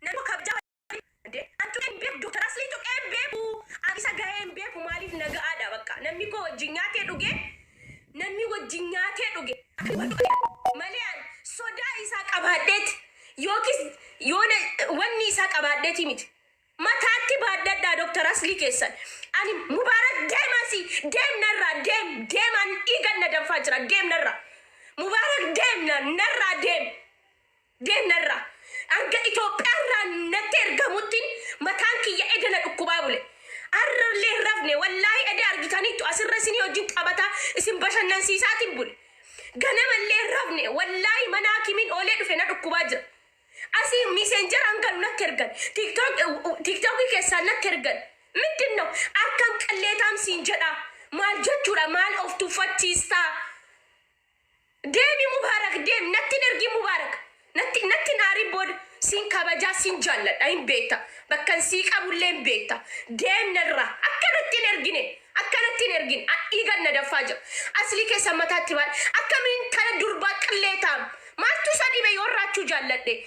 نمو كبجا أنتو إن بيك دكتور أصلي تو إن بيكو أكيسا جاين بيكو ماليف نجا أدا بكا نمي كو جينياتي دوجي نمي وجينياتي دوجي مليان صدا إساك أبادت يوكيس يونا وني إساك أبادت يميت ما تاتي بادت دا دكتور أصلي كيسان أني مبارك ديم أسي ديم نرى ديم أن إيجان ندم فجرة ديم نرى مبارك ديم نرى ديم نرى أنك إثيوبيا نتر قمتين مكانك يا إدنا الكبابله أرر لي رفني والله أدي أرجتني تو أسر رسني وجنت أبتا اسم بشر ننسي ساتين بول غنم لي رفني والله مناكي من أولاد فينا الكباجر أسي ميسنجر أنكر نكرجن تيك توك كيسان نكرجن متنو أكم كليتام سينجرا مال جتورا مال أوف تفتيستا ديمي مبارك ديم نتنرجي مبارك نتي ناري بود سين كابجا سين جلد أين بيتا بكن سيك أبو لين بيتا ديم نرى أكنت تنرجين إيجاد ندفاجر أصلي كسمتها تبان أكمل تلا دربا كليتام ما تصدق بيورا شو جلد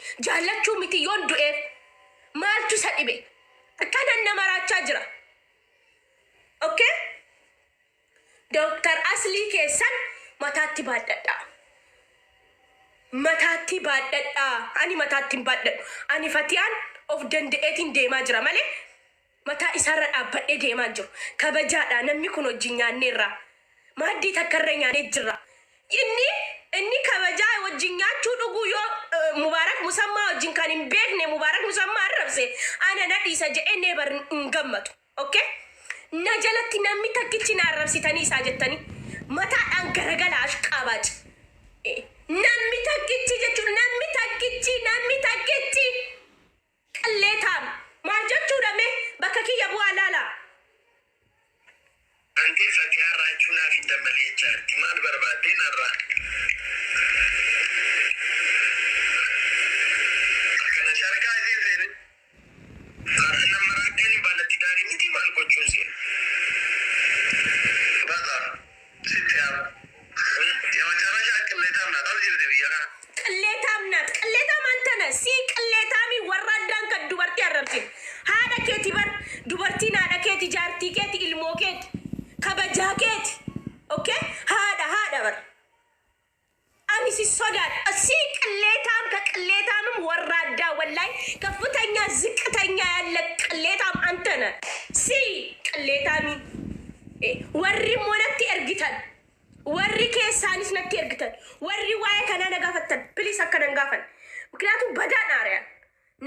شو متي يون دوئف ما تصدق بي أكن النمرة تجرا أوكي دكتور أصلي كسان متى matatti baadadha ani matatti baadadha ani fatiyaan of danda'eetiin deemaa jira malee mataa isaarra dhaabbadhee deemaa jiru kabajaadha namni kun wajjin nyaanneerra maaddii takkarra nyaannee jira inni kabajaa wajjin nyaachuu dhuguu yoo mubaarak musammaa wajjin kan hin beekne mubaarak musammaa arrabse ana nadhiisa jedhee neebar hin gammatu okay na jalatti namni takkichi na arrabsitanii isaa jettanii mataadhaan garagala ashqaabaaci namni takkichi jechuun namni takkichi qalleetaan maal jechuudha mee bakka kiyya bu'aa laala anti fatiyaa raachuunaa fi dambalee jaarti maal barbaadee narraa akkana sharkaa isee seene namaraadheen baalatti daarii miti maal gochuun seene bata sitti yaa macharaashaa qilleetaam naat as jirti biyya kana qilleetaam antana si qilleetaami warra addaan kan dubartii arrabsin haadha keeti bar dubartiin haadha keeti jaartii keeti ilmoo keeti kabajaa keeti okay haadha bar ani si sodaadha si qilleetaam ka qilleetaamም warra addaa wallahi ከፍተኛ ዝቅተኛ ያለ qilleetaam antana si qilleetaami warri monatti ergitan warri keessaanis natti ergitan warri waa'ee kana nagaafatan please akka nangaafan ምክንያቱም badaan aariyaa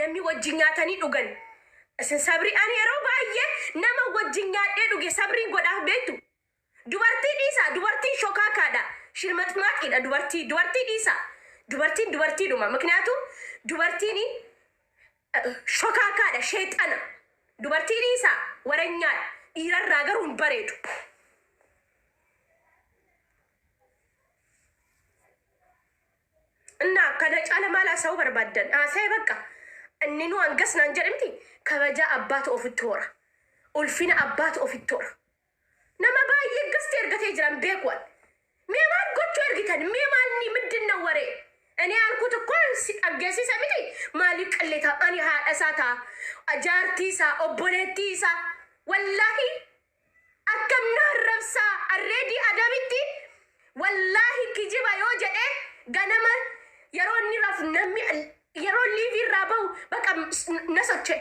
namni wajjin nyaatanii dhugan sabri ani yeroo baay'ee nama wajjin nyaadhee dhuge sabri godhaaf beektu dubartii dhiisa dubartii shokaakaadha shirmaxmaaqidha dubartii dhiisa dubartiin dhuma ምክንያቱም dubartiin shokaakaadha sheexana dubartii dhiisa waranyaadha dhiirarraa garuu hin bareedu እና ከነጫለ ማላ ሰው በርባደን አሳይ በቃ እንኑ አንገስና እንጀርምቲ ከበጃ አባት ኦፍቶራ ኡልፊና አባት ኦፍቶራ ነማ ባይ ገስት እርገተ ይጅራን ቤቋል ሜማን ጎቹ እርግተን ሜማኒ ምንድነው ወሬ እኔ አልኩት እኮ ሲጠገሲ ሰሚቲ ማሊ ቀሌታ አኒ ሃዳሳታ አጃርቲሳ ኦቦሌቲሳ ወላሂ አከምና ረብሳ አሬዲ አዳብቲ ወላሂ ኪጂባ ዮጀዴ ገነመ yeroo raf namni yeroo liivi raabau baka nasoche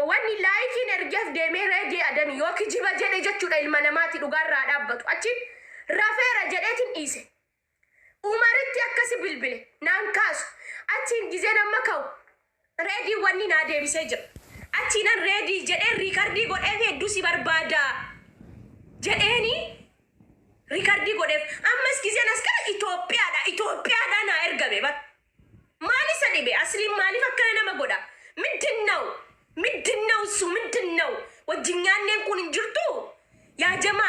wani laayikiin ergeef deemee reedii adami yoo kijiba jedhe jechuudha ilma namaati dhugaarraa dhaabbatu achi rafeera jedheetiin dhiise umaritti akkasi bilbile naan kaasu achiin gizee nama ka'u reedii wanni naa deebisee jira achiinan reedii jedhee riikardii godheef hedduu si barbaada jedheeni riikardii godheef ammas gizeen as kana Itoophiyaadha na ergabe bat maali sadibe asli maali fakkana nama goda ምንድነው እሱ ምንድነው ወጅኛኔን ኩን እንጅርቱ ያ ጀማ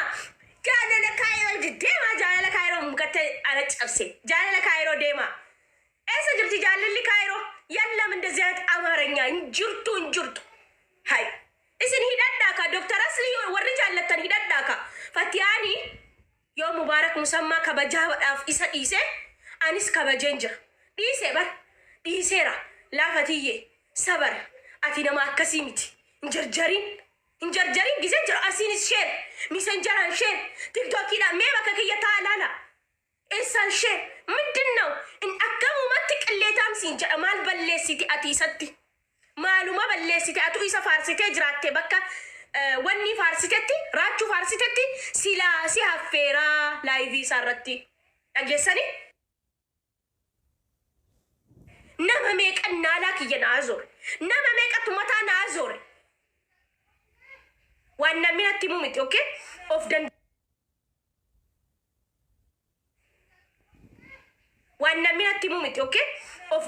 ጃለለ ካይሮ ዴማ ጃለለ ካይሮ ሙከተ አለጨብሴ ጃለለ ካይሮ ዴማ እሰ ጅርቲ ጃለለ ካይሮ ያለም እንደዚህ አይነት አማርኛ እንጅርቱ ሃይ እስን ሂዳዳካ ዶክተር አስሊ ወርጃ አለተን ሂዳዳካ ፈቲያኒ ዮ ሙባረክ ሙሰማ ከበጃ ወዳፍ ኢሰ አኒስ ከበጀንጀ ዲሴ በር ዲሴራ ላፈትዬ sabar ati nama akkasii miti hin jarjarin gisee jira asiinis sheen misenjaran sheen tiktokiidhaan mee bakka kiyya taa laala eessaan sheen ምንድን ነው akkamumatti qilleetamsiin jedha maal balleessiti ati isatti maaluma balleessite atu isa faarsitee jiraatte bakka wanni faarsitetti raachuu faarsitetti silaa si haffeeraa laayivii isaarratti dhageessanii nama meeqan naalaa kiyya naa zoore nama meeqatu mataa naa zoore waan namni natti himuu miti okay of waan namni natti himuu miti okay of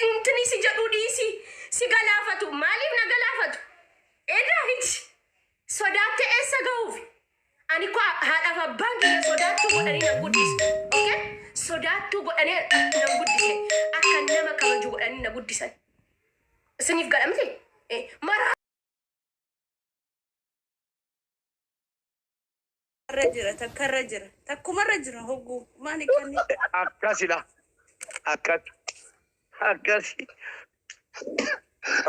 intini si jedhu dhiisi si galaafatu maaliif na galaafatu edaahiti sodaatte eessa ga'uuf ani ko haadhaaf abbaan kiyya sodaattuu godhanii na guddise okay sodaattuu godhanii na guddise akka nama kabaju godhanii na guddisan isiniif gadhamte mara Karajira. Takkuma rajira hogguu maali kanni? Akkasila. Akkasi.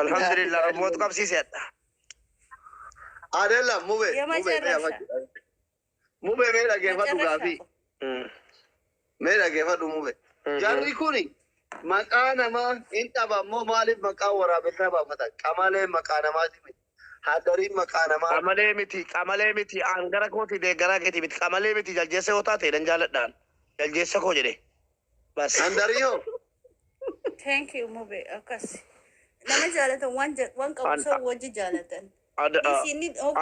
Alhamdulillah mootu qabsiisedha. Adela mube. Mube mee dhageeffadhu gaafii. Mee dhageeffadhu mube. Jarri kuni maqaa namaa hin dhabammoo maaliif maqaa waraabessaa baafatan? Qamalee maqaa namaati miti. Hadarin maqaa namaa. Qamalee miti angara kooti deeggaraa keeti miti qamalee miti jaljeessa yoo taate dan jaaladhaan jaljeessa koo jedhe. Bas. Andariyoo. Thank you mube akkas. Nama jaalatan waan qabu soo wajji jaalatan.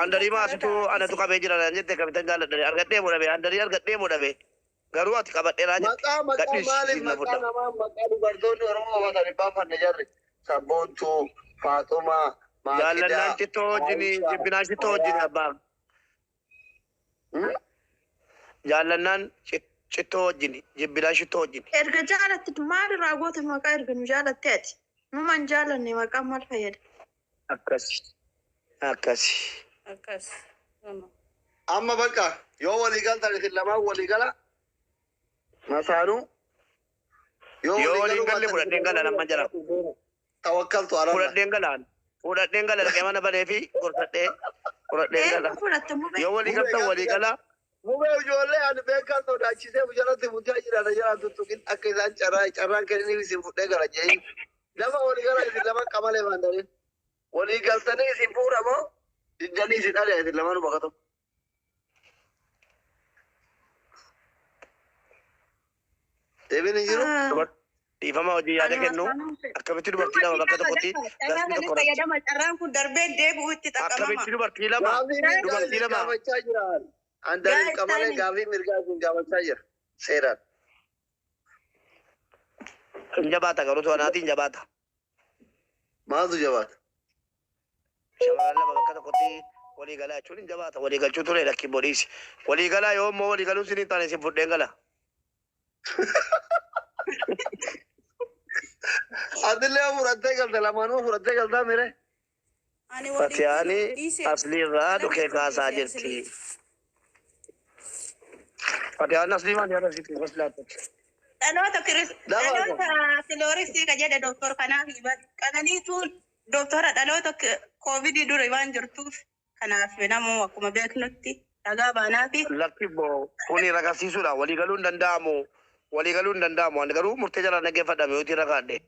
Andarii maasitu anatu qabee jira jette kabitan jaaladhani argadhee mudhabe andarii argadhee mudhabe garuu ati qabadheeraa jette. Maqaa maaliif maqaa namaa maqaa dubartoonni Oromoo waatan baafanne jarri sabboontuu Faaxumaa. Jaalallaan cittoo wajjini jibbinaa cittoo wajjini abbaa. Jaalannaan cittoo wajjini jibbinaa cittoo wajjini. Erga jaalatti maal irraa goota maqaa erga nu jaalatte ati numan jaalanne maqaa maal fayyada? Akkasi. Amma bakka yoo walii galtan isin lamaan walii gala masaanuu yoo walii galle fudhadheen gala nama jala. Tawakkaltu araba. Fudhadheen gala dhaqee mana banee fi fudhadheen gala. Yoo walii galtan walii gala. Mube ijoollee ani beekan sodaachisee jalatti mucaa jiraata jala tuttuqin akka isaan carraan kenniniif isin fudhee gara jeeyin. Lafa walii gala isin lamaan qamalee baandaniin. Walii galtanii isin fuudhamoo diddanii isin dhalee isin lamaan bakka tokko. Deebiin hin jiru? Dhiifama hojii yaada kennu akkamitti dubartii lama bakka tokkotti galtii tokko fayyadama carraan kun darbee deebi'u itti xaqqabama. akkamitti dubartii lama gaafachaa jiran. Andariin qamalee gaafii mirgaa isin gaafachaa jira seeraan. hin jabaata garuu to'anaatiin jabaata. Maaltu jabaata? Shamarran lama bakka tokkotti walii galaa jechuun hin jabaata. Walii galchuu ture lakki boodhiisi. Walii galaa yoo immoo walii galuun sin hin taane isin fudheen gala. Adillee fudhattee galte lamaanuu fudhattee galtaa mire. Fatiyaani asliirraa dhukee kaasaa jirti. Fatiyaan aslii maal yaada sitti gos laattatti. Dhaloota filooristii ka jedhe doktor kanaaf qananiitu doktora dhaloota koovidii dura waan jirtuuf kanaaf namuu akkuma beeknutti dhagaa baanaa fi. Lakki boo kuni ragarsiisuudha walii galuu hin danda'amu. Walii galuu hin danda'amu waan garuu murtee jala dhaggeeffadhame yoo tiira kaadhe.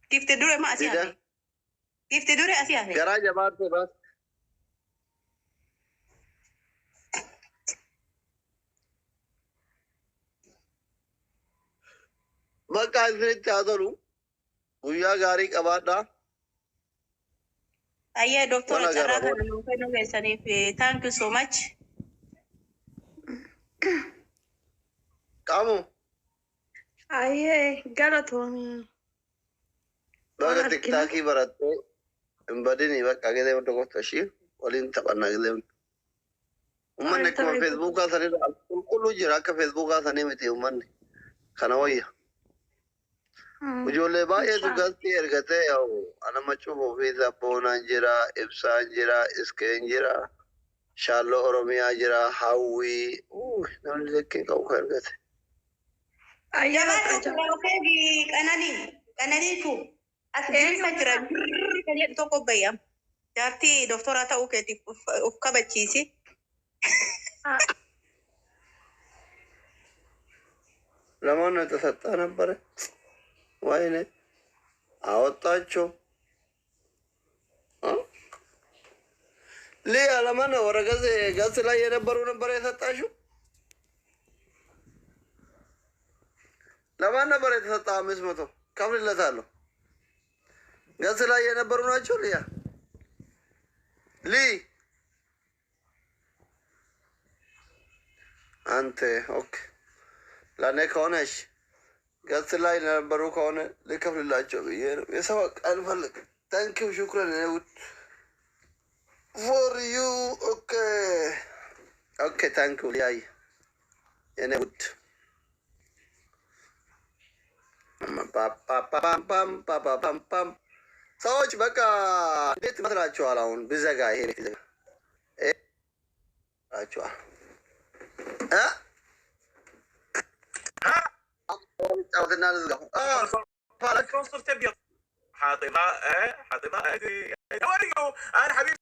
Gifte dure ma asii hafe. Gifte dure asii hafe. Garaa jabaatte baas. Bakka isinitti haa tolu guyyaa gaarii qabaadhaa. Ayyee doktora carraa kana nuu kennuu keessaniif thank you so much. Qamu. Ayyee galatoomii. Bakka tiktaakii barattee hin badini bakka gidee tokkotti ishii waliin taphannaa gidee. Uummanni akkuma feesbuukaa sanirra qulqulluu jira akka feesbuukaa sanii miti uummanni kana wayya. Ijoollee baay'eetu galtii ergatee yaa'u ana machuuf ofii sabboonaan jira ibsaan jira iskeen jira شالو أوروميا جرا هاوي نمني ذكي كو خيرت Jabaatu kiraawukeefi qananiitu as deemsa jira jedhu tokko bayyam. Jaartii doktora ta'uu keetiif uf kabachiisi. ለማን ነው የተሰጠ ነበረ? ወይኔ አወጣቸው። ሊያ ለማን ነው ወረገዝ ገጽ ላይ የነበሩ ነበር የሰጣሽው? ለማን ነበር የተሰጠ? 500 ከፍልለታለሁ። ገጽ ላይ የነበሩ ናቸው። ሊያ አንተ ኦኬ ለእኔ ከሆነሽ ገጽ ላይ ነበሩ ከሆነ ልከፍልላቸው ብዬ ነው። የሰው ቃል ፈልግ። ታንኪው ሹክረን ውድ ፎር ዩ ኦኬ ኦኬ ታንኪው ሊያይ የኔ ውድ ፓፓፓምፓፓፓምፓም ሰዎች በቃ እንዴት ይመስላችኋል? አሁን ብዘጋ ይሄ ቤት ይዘጋችኋል። ጫውትና ልዝጋው حاطبها حاطبها انا حبيبي